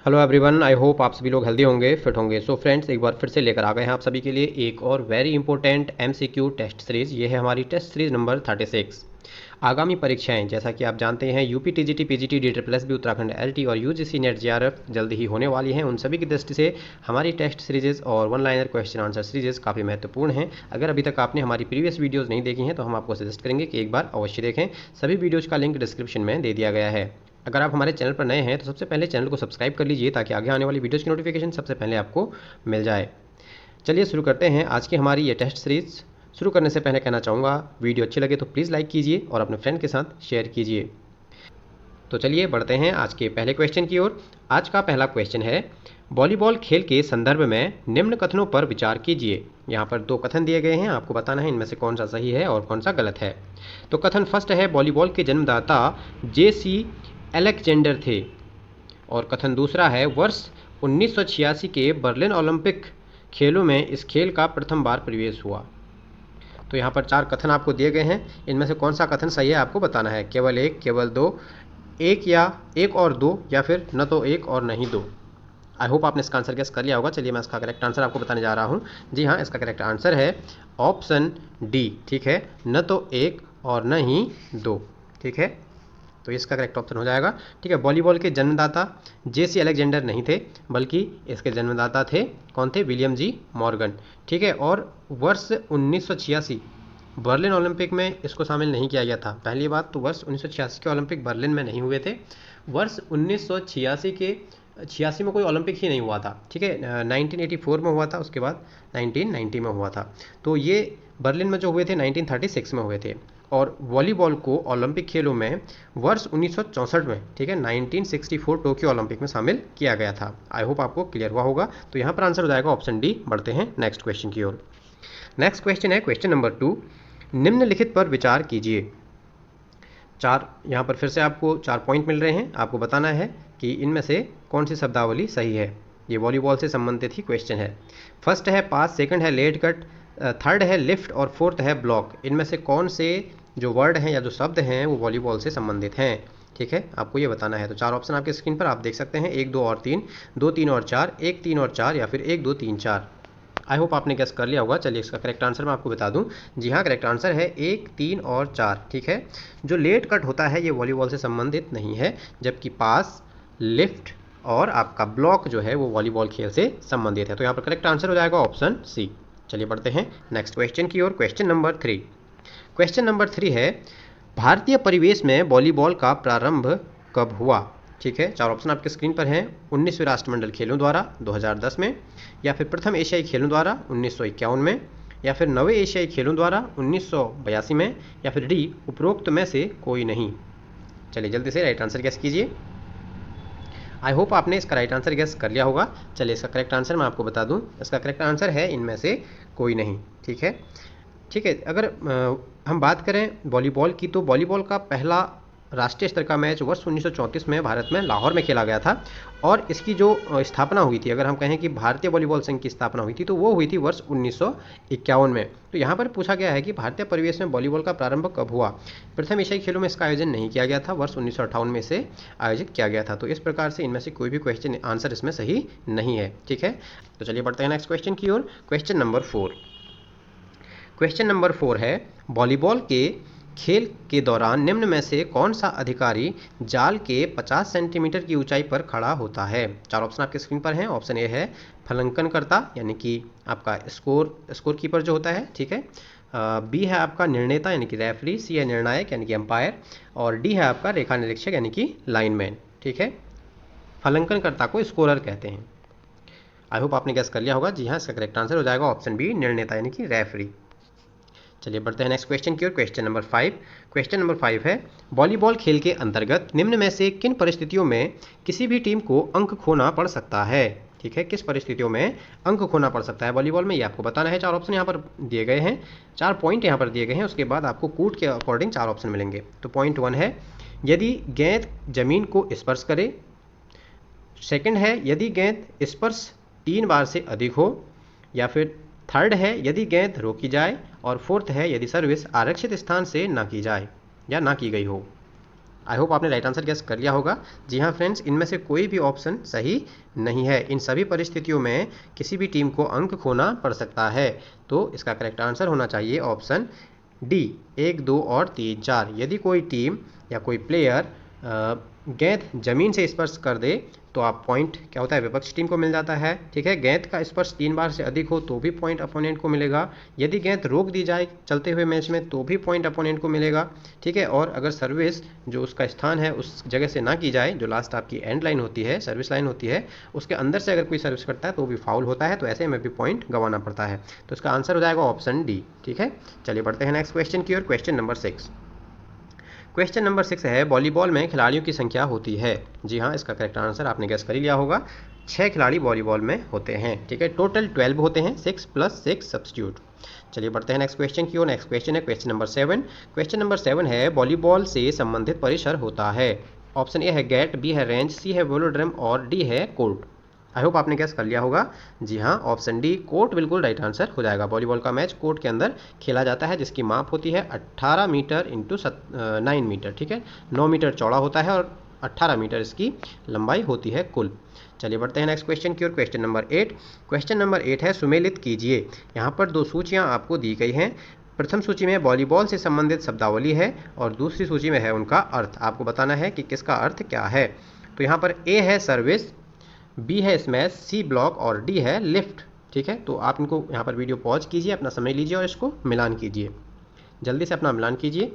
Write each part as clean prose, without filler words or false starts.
Hello everyone, I hope आप सभी लोग हेल्दी होंगे, फिट होंगे। सो फ्रेंड्स, एक बार फिर से लेकर आ गए हैं आप सभी के लिए एक और very important MCQ test series. ये है हमारी टेस्ट सीरीज नंबर 36। आगामी परीक्षाएं, जैसा कि आप जानते हैं, UP TGT PGT DSSB Uttarakhand LT और यूजीसी नेट जेआरएफ जल्द ही होने वाली हैं। उन सभी की दृष्टि से हमारी टेस्ट सीरीजेज और one liner question answer serieses काफ़ी महत्वपूर्ण हैं। अगर अभी तक आपने हमारी प्रीवियस वीडियोज़ नहीं देखी हैं तो हम आपको सजेस्ट करेंगे कि एक बार अवश्य देखें। सभी वीडियोज़ का लिंक डिस्क्रिप्शन में दे दिया गया है। अगर आप हमारे चैनल पर नए हैं तो सबसे पहले चैनल को सब्सक्राइब कर लीजिए ताकि आगे आने वाली वीडियोज़ की नोटिफिकेशन सबसे पहले आपको मिल जाए। चलिए शुरू करते हैं आज की हमारी ये टेस्ट सीरीज़। शुरू करने से पहले कहना चाहूँगा, वीडियो अच्छी लगे तो प्लीज़ लाइक कीजिए और अपने फ्रेंड के साथ शेयर कीजिए। तो चलिए बढ़ते हैं आज के पहले क्वेश्चन की ओर। आज का पहला क्वेश्चन है, वॉलीबॉल खेल के संदर्भ में निम्न कथनों पर विचार कीजिए। यहाँ पर दो कथन दिए गए हैं, आपको बताना है इनमें से कौन सा सही है और कौन सा गलत है। तो कथन फर्स्ट है, वॉलीबॉल के जन्मदाता JC अलेक्जेंडर थे। और कथन दूसरा है, वर्ष 1986 के बर्लिन ओलंपिक खेलों में इस खेल का प्रथम बार प्रवेश हुआ। तो यहाँ पर चार कथन आपको दिए गए हैं, इनमें से कौन सा कथन सही है आपको बताना है। केवल एक, केवल दो, एक या एक और दो, या फिर न तो एक और नहीं दो। आई होप आपने इसका आंसर गेस कर लिया होगा। चलिए मैं इसका करेक्ट आंसर आपको बताने जा रहा हूँ। जी हाँ, इसका करेक्ट आंसर है ऑप्शन डी। ठीक है, न तो एक और न ही दो। ठीक है, तो इसका करेक्ट ऑप्शन हो जाएगा। ठीक है, वॉलीबॉल के जन्मदाता JC अलेक्जेंडर नहीं थे, बल्कि इसके जन्मदाता थे कौन थे? विलियम जी मॉर्गन। ठीक है, और वर्ष 1986 बर्लिन ओलंपिक में इसको शामिल नहीं किया गया था। पहली बात तो वर्ष 1986 के ओलंपिक बर्लिन में नहीं हुए थे। वर्ष 1986 के 86 में कोई ओलंपिक ही नहीं हुआ था। ठीक है, 1984 में हुआ था, उसके बाद 1990 में हुआ था। तो ये बर्लिन में जो हुए थे 1936 में हुए थे। और वॉलीबॉल को ओलंपिक खेलों में वर्ष 1964 में, ठीक है, 1964 टोक्यो ओलंपिक में शामिल किया गया था। आई होप आपको क्लियर हुआ होगा। तो यहाँ पर आंसर हो जाएगा ऑप्शन डी। बढ़ते हैं नेक्स्ट क्वेश्चन की ओर। नेक्स्ट क्वेश्चन है क्वेश्चन नंबर 2, निम्नलिखित पर विचार कीजिए। चार, यहाँ पर फिर से आपको 4 पॉइंट मिल रहे हैं, आपको बताना है कि इनमें से कौन सी शब्दावली सही है। ये वॉलीबॉल से संबंधित ही क्वेश्चन है। फर्स्ट है पास, सेकंड है लेट कट, थर्ड है लिफ्ट और फोर्थ है ब्लॉक। इनमें से कौन से जो वर्ड हैं या जो शब्द हैं वो वॉलीबॉल से संबंधित हैं। ठीक है, आपको ये बताना है। तो 4 ऑप्शन आपके स्क्रीन पर आप देख सकते हैं, 1, 2 और 3, 2, 3 और 4, 1, 3 और 4, या फिर 1, 2, 3, 4। आई होप आपने गेस कर लिया होगा। चलिए इसका करेक्ट आंसर मैं आपको बता दूं। जी हाँ, करेक्ट आंसर है 1, 3 और 4। ठीक है, जो लेट कट होता है ये वॉलीबॉल से संबंधित नहीं है, जबकि पास, लिफ्ट और आपका ब्लॉक जो है वो वॉलीबॉल खेल से संबंधित है। तो यहाँ पर करेक्ट आंसर हो जाएगा ऑप्शन सी। चलिए बढ़ते हैं नेक्स्ट क्वेश्चन की ओर। Question number 3। क्वेश्चन नंबर 3 है, भारतीय परिवेश में वॉलीबॉल का प्रारंभ कब हुआ। ठीक है, 4 ऑप्शन आपके स्क्रीन पर हैं। 19वें राष्ट्रमंडल खेलों द्वारा 2010 में, या फिर प्रथम एशियाई खेलों द्वारा 1951 में, या फिर नवे एशियाई खेलों द्वारा 1982 में, या फिर डी उपरोक्त में से कोई नहीं। चलिए जल्दी से राइट आंसर गेस कीजिए। आई होप आपने इसका राइट आंसर गेस कर लिया होगा। चलिए इसका करेक्ट आंसर मैं आपको बता दूं। इसका करेक्ट आंसर है इनमें से कोई नहीं। ठीक है, ठीक है, अगर हम बात करें वॉलीबॉल की, तो वॉलीबॉल का पहला राष्ट्रीय स्तर का मैच वर्ष 1934 में भारत में लाहौर में खेला गया था। और इसकी जो स्थापना हुई थी, अगर हम कहें कि भारतीय वॉलीबॉल संघ की स्थापना हुई थी, तो वो हुई थी वर्ष 1951 में। तो यहाँ पर पूछा गया है कि भारतीय परिवेश में वॉलीबॉल का प्रारंभ कब हुआ। प्रथम एशियाई खेलों में इसका आयोजन नहीं किया गया था, वर्ष 1958 में इसे आयोजित किया गया था। तो इस प्रकार से इनमें से कोई भी क्वेश्चन आंसर इसमें सही नहीं है। ठीक है, तो चलिए बढ़ते हैं नेक्स्ट क्वेश्चन की ओर। Question number 4। क्वेश्चन नंबर 4 है, वॉलीबॉल के खेल के दौरान निम्न में से कौन सा अधिकारी जाल के 50 सेंटीमीटर की ऊंचाई पर खड़ा होता है। 4 ऑप्शन आपके स्क्रीन पर हैं। ऑप्शन ए है फलंकनकर्ता, यानी कि आपका स्कोर कीपर जो होता है। ठीक है, बी है आपका निर्णेता, यानी कि रेफरी, सी है निर्णायक, यानी कि अंपायर, और डी है आपका रेखा निरीक्षक, यानी कि लाइनमैन। ठीक है, फलंकनकर्ता को स्कोरर कहते हैं। आई होप आपने गेस कर लिया होगा। जी हाँ, इसका करेक्ट आंसर हो जाएगा ऑप्शन बी, निर्णेता, यानी कि रेफरी। चलिए बढ़ते हैं नेक्स्ट क्वेश्चन की ओर। Question number 5। क्वेश्चन नंबर 5 है, वॉलीबॉल खेल के अंतर्गत निम्न में से किन परिस्थितियों में किसी भी टीम को अंक खोना पड़ सकता है। ठीक है, किस परिस्थितियों में अंक खोना पड़ सकता है वॉलीबॉल में, ये आपको बताना है। 4 ऑप्शन यहाँ पर दिए गए हैं, 4 पॉइंट यहाँ पर दिए गए हैं। उसके बाद आपको कूट के अकॉर्डिंग 4 ऑप्शन मिलेंगे। तो पॉइंट 1 है, यदि गेंद जमीन को स्पर्श करे। सेकंड है, यदि गेंद स्पर्श 3 बार से अधिक हो। या फिर थर्ड है, यदि गेंद रोकी जाए। और फोर्थ है, यदि सर्विस आरक्षित स्थान से ना की जाए या ना की गई हो। आई होप आपने राइट आंसर गेस कर लिया होगा। जी हाँ फ्रेंड्स, इनमें से कोई भी ऑप्शन सही नहीं है। इन सभी परिस्थितियों में किसी भी टीम को अंक खोना पड़ सकता है। तो इसका करेक्ट आंसर होना चाहिए ऑप्शन डी, 1, 2 और 3, 4। यदि कोई टीम या कोई प्लेयर गेंद जमीन से स्पर्श कर दे तो आप पॉइंट क्या होता है, विपक्ष टीम को मिल जाता है। ठीक है, गेंद का स्पर्श 3 बार से अधिक हो तो भी पॉइंट अपोनेंट को मिलेगा। यदि गेंद रोक दी जाए चलते हुए मैच में तो भी पॉइंट अपोनेंट को मिलेगा। ठीक है, और अगर सर्विस जो उसका स्थान है उस जगह से ना की जाए, जो लास्ट आपकी एंड लाइन होती है, सर्विस लाइन होती है, उसके अंदर से अगर कोई सर्विस करता है तो भी फाउल होता है। तो ऐसे में भी पॉइंट गंवाना पड़ता है। तो इसका आंसर हो जाएगा ऑप्शन डी। ठीक है, चलिए बढ़ते हैं नेक्स्ट क्वेश्चन की ओर। Question number 6। क्वेश्चन नंबर 6 है, वॉलीबॉल में खिलाड़ियों की संख्या होती है। जी हाँ, इसका करेक्ट आंसर आपने गेस कर ही लिया होगा। 6 खिलाड़ी वॉलीबॉल में होते हैं। ठीक है, टोटल 12 होते हैं, 6 + 6 सब्स्टिट्यूट। चलिए बढ़ते हैं नेक्स्ट क्वेश्चन की ओर। नेक्स्ट क्वेश्चन है क्वेश्चन नंबर 7। क्वेश्चन नंबर 7 है, वॉलीबॉल से संबंधित परिसर होता है। ऑप्शन ए है गेट, बी है रेंज, सी है वेलोड्रम और डी है कोर्ट। आई होप आपने गेस कर लिया होगा। जी हाँ, ऑप्शन डी कोर्ट बिल्कुल राइट आंसर हो जाएगा। वॉलीबॉल का मैच कोर्ट के अंदर खेला जाता है, जिसकी माप होती है 18 मीटर इंटू 9 मीटर। ठीक है, 9 मीटर चौड़ा होता है और 18 मीटर इसकी लंबाई होती है कुल। चलिए बढ़ते हैं नेक्स्ट क्वेश्चन की ओर। Question number 8। क्वेश्चन नंबर 8 है, सुमेलित कीजिए। यहाँ पर 2 सूचियाँ आपको दी गई हैं। प्रथम सूची में वॉलीबॉल से संबंधित शब्दावली है और दूसरी सूची में है उनका अर्थ। आपको बताना है कि किसका अर्थ क्या है। तो यहाँ पर ए है सर्विस, बी है स्मैश, सी ब्लॉक और डी है लिफ्ट। ठीक है, तो आप इनको यहाँ पर वीडियो पॉज कीजिए, अपना समय लीजिए और इसको मिलान कीजिए। जल्दी से अपना मिलान कीजिए।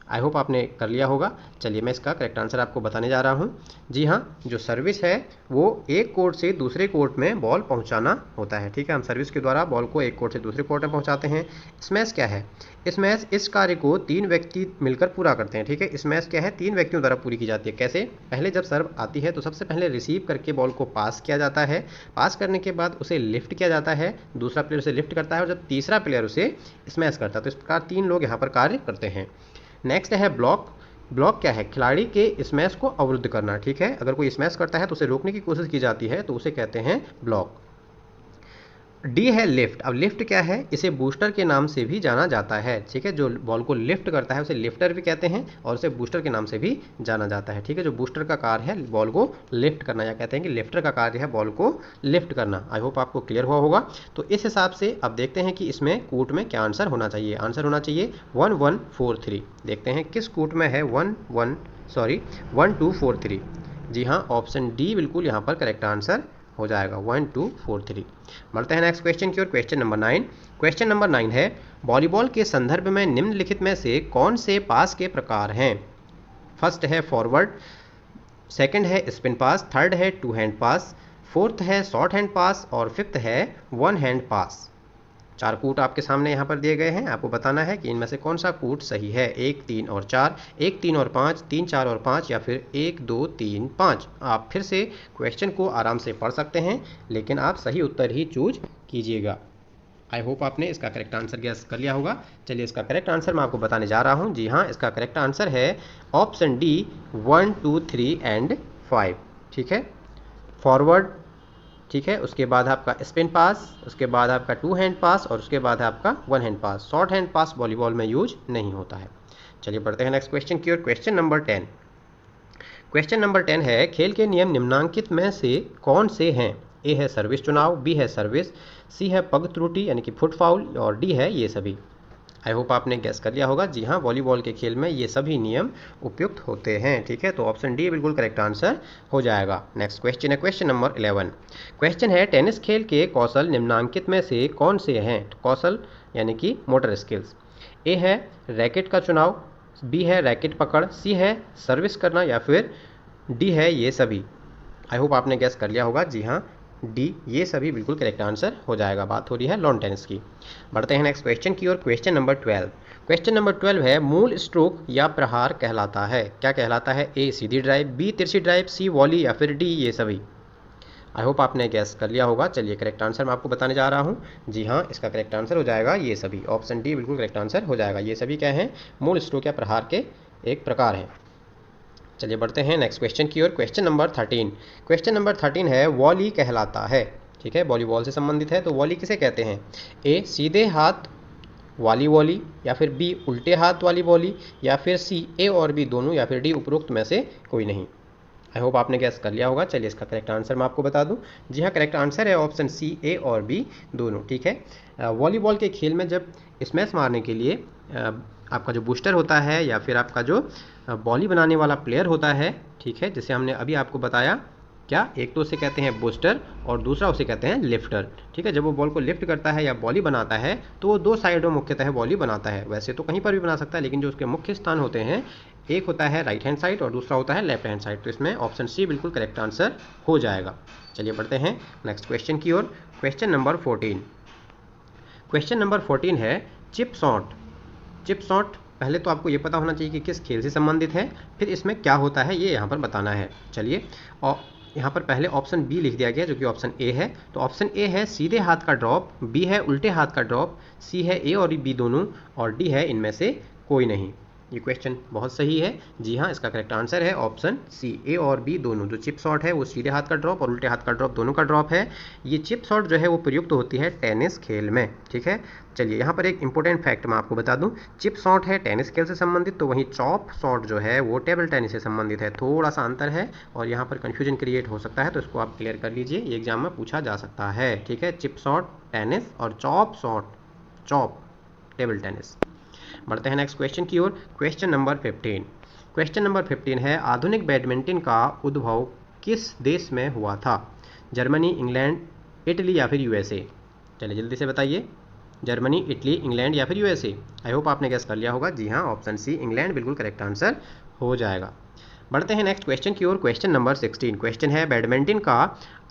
आई होप आपने कर लिया होगा। चलिए मैं इसका करेक्ट आंसर आपको बताने जा रहा हूँ। जी हाँ, जो सर्विस है वो एक कोर्ट से दूसरे कोर्ट में बॉल पहुँचाना होता है। ठीक है, हम सर्विस के द्वारा बॉल को एक कोर्ट से दूसरे कोर्ट में पहुँचाते हैं। स्मैश क्या है? स्मैश इस कार्य को 3 व्यक्ति मिलकर पूरा करते हैं। ठीक है, स्मैश क्या है, 3 व्यक्तियों द्वारा पूरी की जाती है। कैसे? पहले जब सर्व आती है तो सबसे पहले रिसीव करके बॉल को पास किया जाता है। पास करने के बाद उसे लिफ्ट किया जाता है, दूसरा प्लेयर उसे लिफ्ट करता है और जब तीसरा प्लेयर उसे स्मैश करता है। तो इस प्रकार 3 लोग यहाँ पर कार्य करते हैं। नेक्स्ट है ब्लॉक। ब्लॉक क्या है? खिलाड़ी के स्मैश को अवरुद्ध करना। ठीक है, अगर कोई स्मैश करता है तो उसे रोकने की कोशिश की जाती है, तो उसे कहते हैं ब्लॉक। डी है लिफ्ट। अब लिफ्ट क्या है? इसे बूस्टर के नाम से भी जाना जाता है। ठीक है, जो बॉल को लिफ्ट करता है उसे लिफ्टर भी कहते हैं और उसे बूस्टर के नाम से भी जाना जाता है। ठीक है, जो बूस्टर का कार्य है बॉल को लिफ्ट करना, या कहते हैं कि लिफ्टर का कार्य है बॉल को लिफ्ट करना। आई होप आपको क्लियर हुआ होगा। तो इस हिसाब से अब देखते हैं कि इसमें कूट में क्या आंसर होना चाहिए। आंसर होना चाहिए 1 1 4 3। देखते हैं किस कूट में है 1 2 4 3। जी हाँ, ऑप्शन डी बिल्कुल यहाँ पर करेक्ट आंसर हो जाएगा, 1 2 4 3। बढ़ते हैं नेक्स्ट क्वेश्चन की ओर। Question number 9। क्वेश्चन नंबर 9 है, वॉलीबॉल के संदर्भ में निम्नलिखित में से कौन से पास के प्रकार हैं? फर्स्ट है फॉरवर्ड, सेकंड है स्पिन पास, थर्ड है 2 हैंड पास, फोर्थ है शॉर्ट हैंड पास और फिफ्थ है 1 हैंड पास। 4 कूट आपके सामने यहाँ पर दिए गए हैं। आपको बताना है कि इनमें से कौन सा कूट सही है। 1 3 और 4, 1 3 और 5, 3 4 और 5, या फिर 1 2 3 5। आप फिर से क्वेश्चन को आराम से पढ़ सकते हैं, लेकिन आप सही उत्तर ही चूज कीजिएगा। आई होप आपने इसका करेक्ट आंसर गेस कर लिया होगा। चलिए इसका करेक्ट आंसर मैं आपको बताने जा रहा हूँ। जी हाँ, इसका करेक्ट आंसर है ऑप्शन डी 1 2 3 एंड 5। ठीक है, फॉरवर्ड, ठीक है, उसके बाद आपका स्पिन पास, उसके बाद आपका 2 हैंड पास और उसके बाद आपका 1 hand pass. Short hand pass volleyball में यूज नहीं होता है। चलिए बढ़ते हैं नेक्स्ट क्वेश्चन की ओर। Question number 10। क्वेश्चन नंबर 10 है, खेल के नियम निम्नांकित में से कौन से हैं? ए है सर्विस चुनाव, बी है सर्विस, सी है पग त्रुटि यानी कि फुट फाउल और डी है ये सभी। आई होप आपने गेस कर लिया होगा। जी हाँ, वॉलीबॉल के खेल में ये सभी नियम उपयुक्त होते हैं। ठीक है, तो ऑप्शन डी बिल्कुल करेक्ट आंसर हो जाएगा। नेक्स्ट क्वेश्चन है क्वेश्चन नंबर 11। क्वेश्चन है, टेनिस खेल के कौशल निम्नांकित में से कौन से हैं? कौशल यानी कि मोटर स्किल्स। ए है रैकेट का चुनाव, बी है रैकेट पकड़, सी है सर्विस करना या फिर डी है ये सभी। आई होप आपने गेस कर लिया होगा। जी हाँ, डी ये सभी बिल्कुल करेक्ट आंसर हो जाएगा। बात हो रही है लॉन टेनिस की। बढ़ते हैं नेक्स्ट क्वेश्चन की ओर। Question number 12। क्वेश्चन नंबर 12 है, मूल स्ट्रोक या प्रहार कहलाता है। क्या कहलाता है? ए सीधी ड्राइव, बी तिरछी ड्राइव, सी वॉली या फिर डी ये सभी। आई होप आपने गैस कर लिया होगा। चलिए करेक्ट आंसर मैं आपको बताने जा रहा हूँ। जी हाँ, इसका करेक्ट आंसर हो जाएगा ये सभी। ऑप्शन डी बिल्कुल करेक्ट आंसर हो जाएगा। ये सभी क्या हैं? मूल स्ट्रोक या प्रहार के एक प्रकार हैं। चलिए बढ़ते हैं नेक्स्ट क्वेश्चन की ओर। Question number 13। क्वेश्चन नंबर 13 है, वॉली कहलाता है। ठीक है, वॉलीबॉल से संबंधित है। तो वॉली किसे कहते हैं? ए सीधे हाथ वाली वॉली, या फिर बी उल्टे हाथ वाली वॉली, या फिर सी ए और बी दोनों, या फिर डी उपरोक्त में से कोई नहीं। आई होप आपने गैस कर लिया होगा। चलिए इसका करेक्ट आंसर मैं आपको बता दूं। जी हाँ, करेक्ट आंसर है ऑप्शन सी ए और बी दोनों। ठीक है, वॉलीबॉल के खेल में जब स्मैश मारने के लिए आपका जो बूस्टर होता है या फिर आपका जो बॉली बनाने वाला प्लेयर होता है, ठीक है, जिसे हमने अभी आपको बताया, क्या एक तो उसे कहते हैं बूस्टर और दूसरा उसे कहते हैं लिफ्टर। ठीक है, जब वो बॉल को लिफ्ट करता है या बॉली बनाता है तो वो दो साइडों मुख्यतः बॉली बनाता है। वैसे तो कहीं पर भी बना सकता है, लेकिन जो उसके मुख्य स्थान होते हैं, एक होता है राइट हैंड साइड और दूसरा होता है लेफ्ट हैंड साइड। तो इसमें ऑप्शन सी बिल्कुल करेक्ट आंसर हो जाएगा। चलिए बढ़ते हैं नेक्स्ट क्वेश्चन की ओर। Question number 14। क्वेश्चन नंबर 14 है चिप शॉट। चिप शॉट पहले तो आपको ये पता होना चाहिए कि किस खेल से संबंधित है, फिर इसमें क्या होता है ये यहाँ पर बताना है। चलिए, और यहाँ पर पहले ऑप्शन बी लिख दिया गया जो कि ऑप्शन ए है। तो ऑप्शन ए है सीधे हाथ का ड्रॉप, बी है उल्टे हाथ का ड्रॉप, सी है ए और बी दोनों, और डी है इनमें से कोई नहीं। ये क्वेश्चन बहुत सही है। जी हाँ, इसका करेक्ट आंसर है ऑप्शन सी ए और बी दोनों। जो चिप शॉट है वो सीधे हाथ का ड्रॉप और उल्टे हाथ का ड्रॉप दोनों का ड्रॉप है। ये चिप शॉट जो है वो प्रयुक्त होती है टेनिस खेल में। ठीक है, चलिए यहाँ पर एक इंपॉर्टेंट फैक्ट मैं आपको बता दूं। चिप शॉट है टेनिस खेल से संबंधित, तो वहीं चॉप शॉट जो है वो टेबल टेनिस से संबंधित है। थोड़ा सा अंतर है और यहाँ पर कन्फ्यूजन क्रिएट हो सकता है, तो इसको आप क्लियर कर लीजिए, ये एग्जाम में पूछा जा सकता है। ठीक है, चिप शॉट टेनिस और chop shot chop table tennis. बढ़ते हैं नेक्स्ट क्वेश्चन की ओर। Question number 15। क्वेश्चन नंबर 15 है आधुनिक बैडमिंटन का उद्भव किस देश में हुआ था? जर्मनी, इंग्लैंड, इटली या फिर यूएसए? चलिए जल्दी से बताइए। जर्मनी, इटली, इंग्लैंड या फिर यूएसए? आई होप आपने गैस कर लिया होगा। जी हाँ, ऑप्शन सी इंग्लैंड बिल्कुल करेक्ट आंसर हो जाएगा। बढ़ते हैं नेक्स्ट क्वेश्चन की ओर। Question number 16। क्वेश्चन है बैडमिंटन का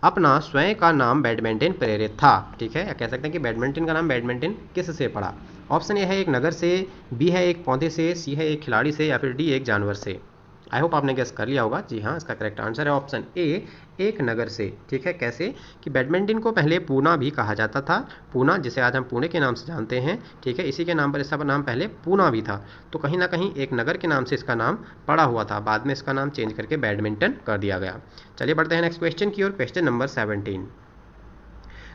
अपना स्वयं का नाम बैडमिंटन प्रेरित था। ठीक है, या कह सकते हैं कि बैडमिंटन का नाम बैडमिंटन किस से पड़ा? ऑप्शन ए है एक नगर से, बी है एक पौधे से, सी है एक खिलाड़ी से, या फिर डी एक जानवर से? आई होप आपने गेस कर लिया होगा। जी हाँ, इसका करेक्ट आंसर है ऑप्शन ए एक नगर से। ठीक है, कैसे कि बैडमिंटन को पहले पूना भी कहा जाता था। पूना, जिसे आज हम पुणे के नाम से जानते हैं, ठीक है, इसी के नाम पर इसका नाम पहले पूना भी था। तो कहीं ना कहीं एक नगर के नाम से इसका नाम पड़ा हुआ था, बाद में इसका नाम चेंज करके बैडमिंटन कर दिया गया। चलिए बढ़ते हैं नेक्स्ट क्वेश्चन की ओर। Question number 17।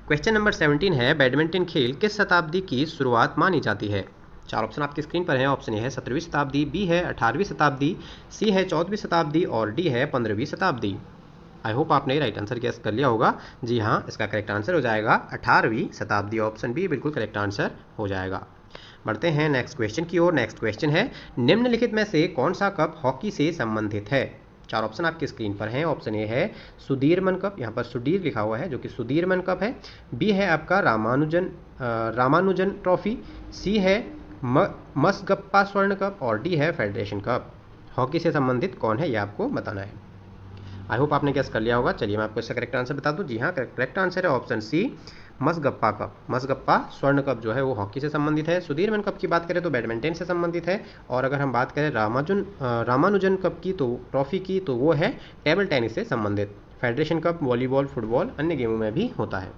क्वेश्चन नंबर 17 है बैडमिंटन खेल किस शताब्दी की शुरुआत मानी जाती है? चार ऑप्शन आपकी स्क्रीन पर है। ऑप्शन ए है 17वीं शताब्दी, बी है 18वीं शताब्दी, सी है 14वीं शताब्दी और डी है 15वीं शताब्दी। आई होप आपने राइट आंसर गेस कर लिया होगा। जी हाँ, इसका करेक्ट आंसर हो जाएगा 18वीं शताब्दी। ऑप्शन बी बिल्कुल करेक्ट आंसर हो जाएगा। बढ़ते हैं नेक्स्ट क्वेश्चन की ओर। नेक्स्ट क्वेश्चन है निम्नलिखित में से कौन सा कप हॉकी से संबंधित है? चार ऑप्शन आपकी स्क्रीन पर हैं। ऑप्शन ए है सुधीरमन कप, यहाँ पर सुधीर लिखा हुआ है जो कि सुधीरमन कप है। बी है आपका रामानुजन ट्रॉफी, सी है मसगप्पा स्वर्ण कप और डी है फेडरेशन कप। हॉकी से संबंधित कौन है ये आपको बताना है। आई होप आपने गेस कर लिया होगा। चलिए मैं आपको इसका करेक्ट आंसर बता दूं। जी हाँ, करेक्ट आंसर है ऑप्शन सी मसगप्पा कप। मसगप्पा स्वर्ण कप जो है वो हॉकी से संबंधित है। सुधीरमन कप की बात करें तो बैडमिंटन से संबंधित है, और अगर हम बात करें रामानुजन कप की तो ट्रॉफी की, तो वो है टेबल टेनिस से संबंधित। फेडरेशन कप वॉलीबॉल, फुटबॉल, अन्य गेमों में भी होता है।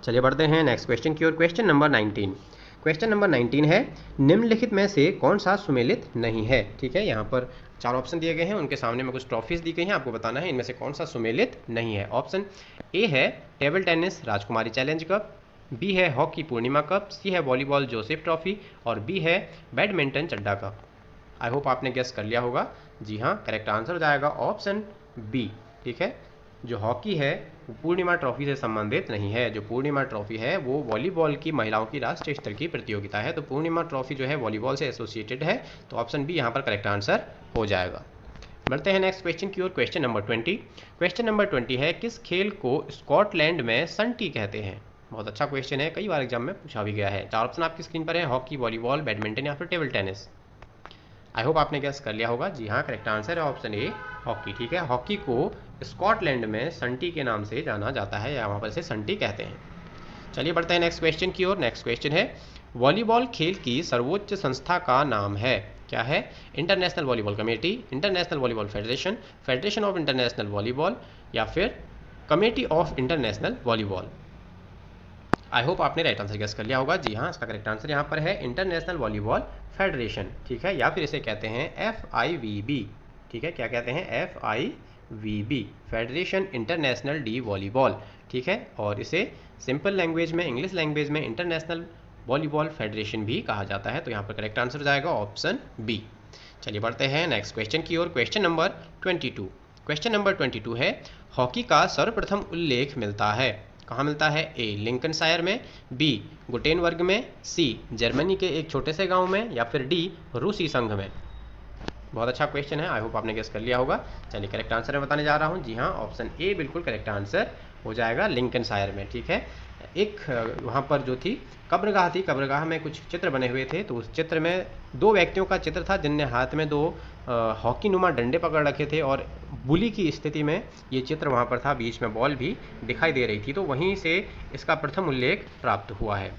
चलिए बढ़ते हैं नेक्स्ट क्वेश्चन की ओर। Question number 19। क्वेश्चन नंबर 19 है निम्नलिखित में से कौन सा सुमेलित नहीं है? ठीक है, यहाँ पर चार ऑप्शन दिए गए हैं, उनके सामने में कुछ ट्रॉफीज दी गई हैं, आपको बताना है इनमें से कौन सा सुमेलित नहीं है। ऑप्शन ए है table tennis Rajkumari challenge cup, B है हॉकी पूर्णिमा कप, सी है वॉलीबॉल जोसेफ ट्रॉफी और बी है badminton Chadda cup. I hope आपने गेस कर लिया होगा। जी हाँ, करेक्ट आंसर हो जाएगा ऑप्शन बी। ठीक है, जो हॉकी है वो पूर्णिमा ट्रॉफी से संबंधित नहीं है। जो पूर्णिमा ट्रॉफी है वो वॉलीबॉल की महिलाओं की राष्ट्रीय स्तर की प्रतियोगिता है, तो पूर्णिमा ट्रॉफी जो है वॉलीबॉल से एसोसिएटेड है। तो ऑप्शन बी यहाँ पर करेक्ट आंसर हो जाएगा। बढ़ते हैं नेक्स्ट क्वेश्चन की ओर। Question number 20। क्वेश्चन नंबर 20 है किस खेल को स्कॉटलैंड में संटी कहते हैं? बहुत अच्छा क्वेश्चन है, कई बार एग्जाम में पूछा भी गया है। चार ऑप्शन आपकी स्क्रीन पर है, हॉकी, वॉलीबॉल, बैडमिंटन या फिर टेबल टेनिस। आई होप आपने गेस कर लिया होगा। जी हाँ, करेक्ट आंसर है ऑप्शन ए हॉकी। ठीक है, हॉकी को स्कॉटलैंड में संटी के नाम से जाना जाता है, या वहाँ पर इसे संटी कहते हैं। चलिए बढ़ते हैं नेक्स्ट क्वेश्चन की ओर। नेक्स्ट क्वेश्चन है वॉलीबॉल खेल की सर्वोच्च संस्था का नाम है? क्या है? International volleyball committee, international volleyball federation, federation of international volleyball या फिर committee of international volleyball. I hope आपने राइट आंसर गेस कर लिया होगा। जी हाँ, इसका करेक्ट आंसर यहाँ पर है इंटरनेशनल वॉलीबॉल फेडरेशन। ठीक है, या फिर इसे कहते हैं FIVB। ठीक है, क्या कहते हैं? FIVB, federation international D volleyball. ठीक है, और इसे सिंपल लैंग्वेज में, इंग्लिश लैंग्वेज में इंटरनेशनल वॉलीबॉल फेडरेशन भी कहा जाता है। तो यहाँ पर करेक्ट आंसर हो जाएगा ऑप्शन बी। चलिए बढ़ते हैं नेक्स्ट क्वेश्चन की ओर। Question number 22। क्वेश्चन नंबर 22 है, हॉकी का सर्वप्रथम उल्लेख मिलता है, कहाँ मिलता है? ए लिंकनशायर में, बी गुटेनबर्ग में, सी जर्मनी के एक छोटे से गांव में, या फिर डी रूसी संघ में। बहुत अच्छा क्वेश्चन है, आई होप आपने गेस कर लिया होगा। चलिए करेक्ट आंसर मैं बताने जा रहा हूँ। जी हाँ, ऑप्शन ए बिल्कुल करेक्ट आंसर हो जाएगा, लिंकनशायर में। ठीक है, एक वहाँ पर जो थी कब्रगाह थी, कब्रगाह में कुछ चित्र बने हुए थे। तो उस चित्र में दो व्यक्तियों का चित्र था जिनने हाथ में दो हॉकी नुमा डंडे पकड़ रखे थे और बुली की स्थिति में ये चित्र वहाँ पर था, बीच में बॉल भी दिखाई दे रही थी। तो वहीं से इसका प्रथम उल्लेख प्राप्त हुआ है।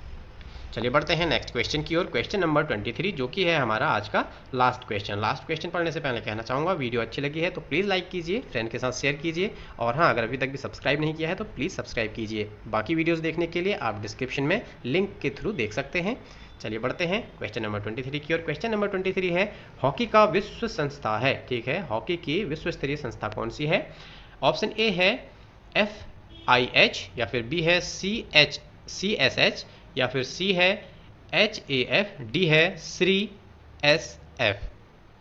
चलिए बढ़ते हैं नेक्स्ट क्वेश्चन की ओर। क्वेश्चन नंबर 23 जो कि है हमारा आज का लास्ट क्वेश्चन। लास्ट क्वेश्चन पढ़ने से पहले कहना चाहूँगा, वीडियो अच्छी लगी है तो प्लीज़ लाइक कीजिए, फ्रेंड के साथ शेयर कीजिए, और हाँ अगर अभी तक भी सब्सक्राइब नहीं किया है तो प्लीज़ सब्सक्राइब कीजिए। बाकी वीडियोज़ देखने के लिए आप डिस्क्रिप्शन में लिंक के थ्रू देख सकते हैं। चलिए बढ़ते हैं क्वेश्चन नंबर 23 की ओर। क्वेश्चन नंबर 23 है, हॉकी का विश्व संस्था है। ठीक है, हॉकी की विश्व स्तरीय संस्था कौन सी है? ऑप्शन ए है FIH, या फिर बी है CSH, या फिर सी है HAF, डी है CSF।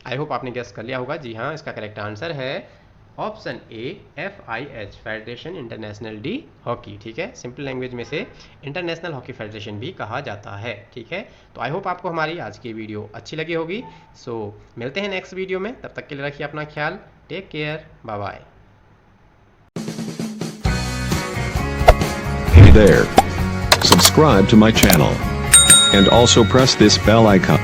आई होप आपने गेस कर लिया होगा। जी हाँ, इसका करेक्ट आंसर है ऑप्शन ए FIH, federation international D hockey. ठीक है, सिंपल लैंग्वेज में से इंटरनेशनल हॉकी फेडरेशन भी कहा जाता है। ठीक है, तो आई होप आपको हमारी आज की वीडियो अच्छी लगी होगी। सो मिलते हैं नेक्स्ट वीडियो में, तब तक के लिए रखिए अपना ख्याल। Take care, bye bye. Hey there. Subscribe to my channel. And also press this bell icon.